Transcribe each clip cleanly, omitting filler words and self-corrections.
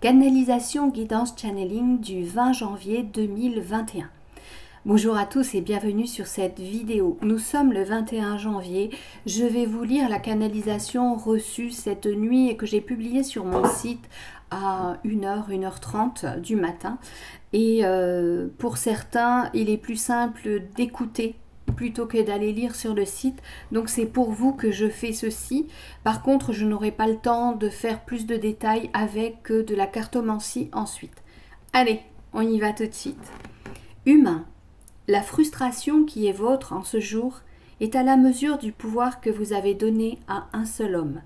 Canalisation Guidance Channeling du 20 janvier 2021. Bonjour à tous et bienvenue sur cette vidéo. Nous sommes le 21 janvier. Je vais vous lire la canalisation reçue cette nuit et que j'ai publiée sur mon site à 1h, 1h30 du matin. Et pour certains, il est plus simple d'écouter plutôt que d'aller lire sur le site. Donc c'est pour vous que je fais ceci. Par contre, je n'aurai pas le temps de faire plus de détails avec de la cartomancie ensuite. Allez, on y va tout de suite. Humain, la frustration qui est vôtre en ce jour est à la mesure du pouvoir que vous avez donné à un seul homme.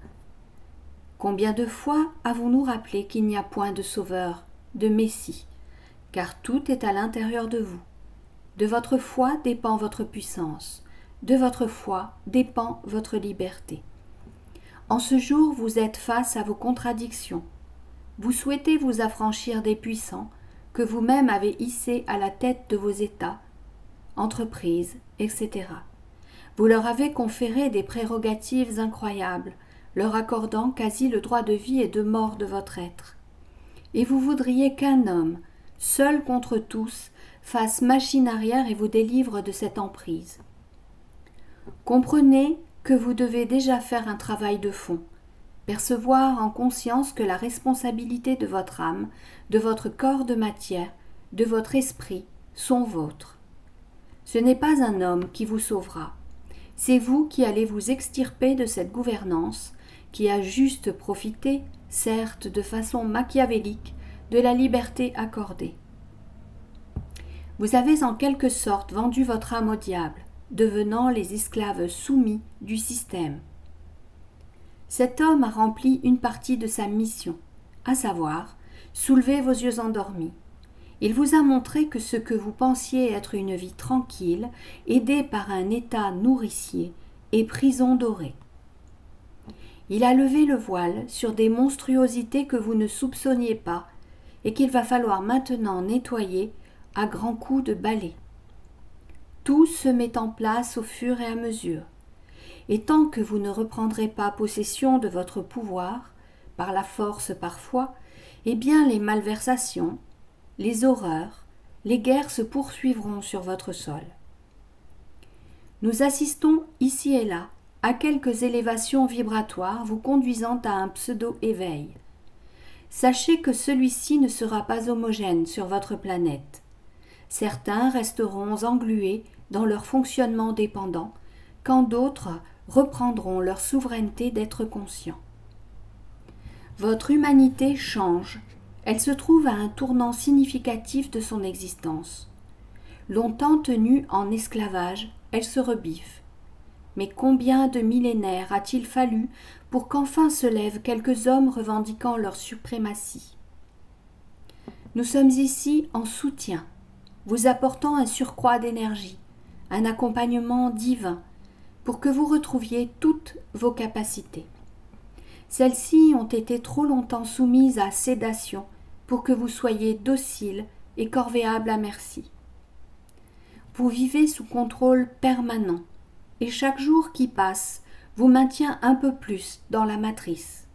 Combien de fois avons-nous rappelé qu'il n'y a point de sauveur, de messie, car tout est à l'intérieur de vous. De votre foi dépend votre puissance. De votre foi dépend votre liberté. En ce jour, vous êtes face à vos contradictions. Vous souhaitez vous affranchir des puissants que vous-même avez hissés à la tête de vos États, entreprises, etc. Vous leur avez conféré des prérogatives incroyables, leur accordant quasi le droit de vie et de mort de votre être. Et vous voudriez qu'un homme, seul contre tous, fasse machine arrière et vous délivre de cette emprise. Comprenez que vous devez déjà faire un travail de fond, percevoir en conscience que la responsabilité de votre âme, de votre corps de matière, de votre esprit sont vôtres. Ce n'est pas un homme qui vous sauvera, c'est vous qui allez vous extirper de cette gouvernance qui a juste profité, certes de façon machiavélique, de la liberté accordée. Vous avez en quelque sorte vendu votre âme au diable, devenant les esclaves soumis du système. Cet homme a rempli une partie de sa mission, à savoir, soulever vos yeux endormis. Il vous a montré que ce que vous pensiez être une vie tranquille, aidée par un état nourricier, est prison dorée. Il a levé le voile sur des monstruosités que vous ne soupçonniez pas et qu'il va falloir maintenant nettoyer à grands coups de balai. Tout se met en place au fur et à mesure. Et tant que vous ne reprendrez pas possession de votre pouvoir, par la force parfois, eh bien les malversations, les horreurs, les guerres se poursuivront sur votre sol. Nous assistons ici et là à quelques élévations vibratoires vous conduisant à un pseudo-éveil. Sachez que celui-ci ne sera pas homogène sur votre planète. Certains resteront englués dans leur fonctionnement dépendant, quand d'autres reprendront leur souveraineté d'être conscients. Votre humanité change, elle se trouve à un tournant significatif de son existence. Longtemps tenue en esclavage, elle se rebiffe. Mais combien de millénaires a-t-il fallu pour qu'enfin se lèvent quelques hommes revendiquant leur suprématie? Nous sommes ici en soutien, vous apportant un surcroît d'énergie, un accompagnement divin, pour que vous retrouviez toutes vos capacités. Celles-ci ont été trop longtemps soumises à sédation pour que vous soyez dociles et corvéables à merci. Vous vivez sous contrôle permanent, et chaque jour qui passe vous maintient un peu plus dans la matrice.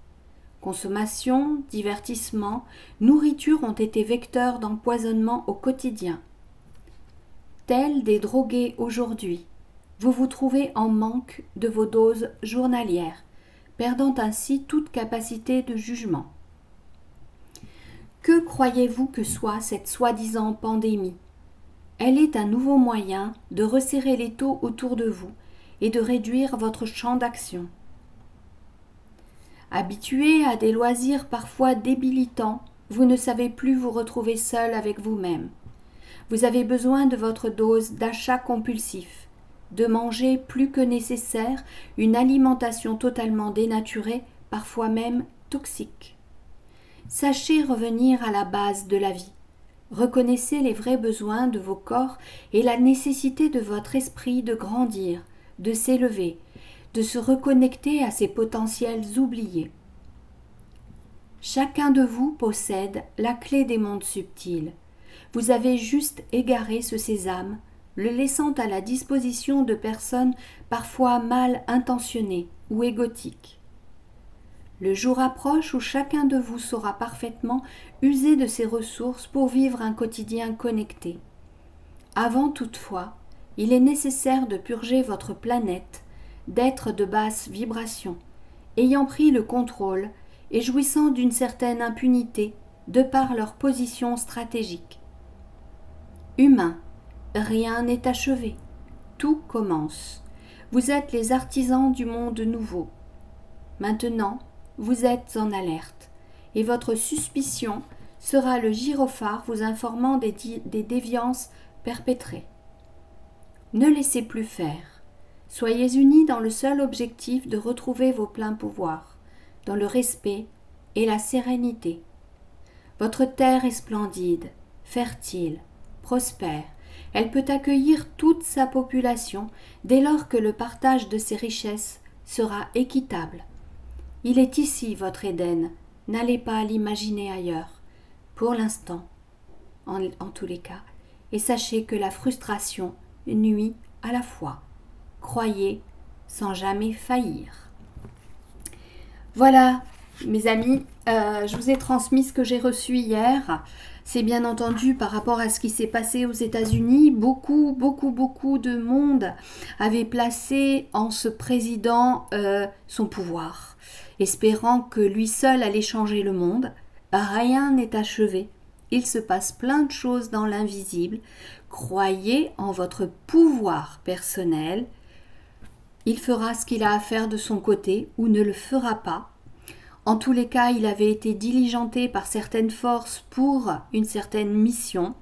Consommation, divertissement, nourriture ont été vecteurs d'empoisonnement au quotidien. Tels des drogués aujourd'hui, vous vous trouvez en manque de vos doses journalières, perdant ainsi toute capacité de jugement. Que croyez-vous que soit cette soi-disant pandémie? Elle est un nouveau moyen de resserrer l'étau autour de vous et de réduire votre champ d'action. Habitué à des loisirs parfois débilitants, vous ne savez plus vous retrouver seul avec vous-même. Vous avez besoin de votre dose d'achat compulsif, de manger plus que nécessaire une alimentation totalement dénaturée, parfois même toxique. Sachez revenir à la base de la vie. Reconnaissez les vrais besoins de vos corps et la nécessité de votre esprit de grandir, de s'élever, de se reconnecter à ses potentiels oubliés. Chacun de vous possède la clé des mondes subtils. Vous avez juste égaré ce sésame, le laissant à la disposition de personnes parfois mal intentionnées ou égotiques. Le jour approche où chacun de vous saura parfaitement user de ses ressources pour vivre un quotidien connecté. Avant toutefois, il est nécessaire de purger votre planète d'êtres de basse vibration, ayant pris le contrôle et jouissant d'une certaine impunité de par leur position stratégique. Humains, rien n'est achevé, tout commence. Vous êtes les artisans du monde nouveau. Maintenant, vous êtes en alerte, et votre suspicion sera le gyrophare vous informant des déviances perpétrées. Ne laissez plus faire. Soyez unis dans le seul objectif de retrouver vos pleins pouvoirs, dans le respect et la sérénité. Votre terre est splendide, fertile, prospère. Elle peut accueillir toute sa population dès lors que le partage de ses richesses sera équitable. Il est ici votre Éden, n'allez pas l'imaginer ailleurs, pour l'instant, en tous les cas, et sachez que la frustration nuit à la foi. Croyez sans jamais faillir. Voilà, mes amis, je vous ai transmis ce que j'ai reçu hier. C'est bien entendu par rapport à ce qui s'est passé aux États-Unis. Beaucoup de monde avait placé en ce président son pouvoir, espérant que lui seul allait changer le monde. Rien n'est achevé. Il se passe plein de choses dans l'invisible. Croyez en votre pouvoir personnel. Il fera ce qu'il a à faire de son côté ou ne le fera pas. En tous les cas, il avait été diligenté par certaines forces pour une certaine mission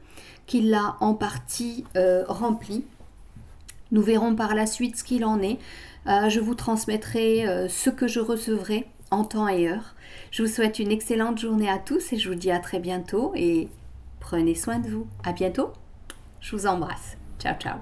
qu'il a en partie remplie. Nous verrons par la suite ce qu'il en est. Je vous transmettrai ce que je recevrai en temps et heure. Je vous souhaite une excellente journée à tous et je vous dis à très bientôt et prenez soin de vous. À bientôt. Je vous embrasse. Ciao, ciao.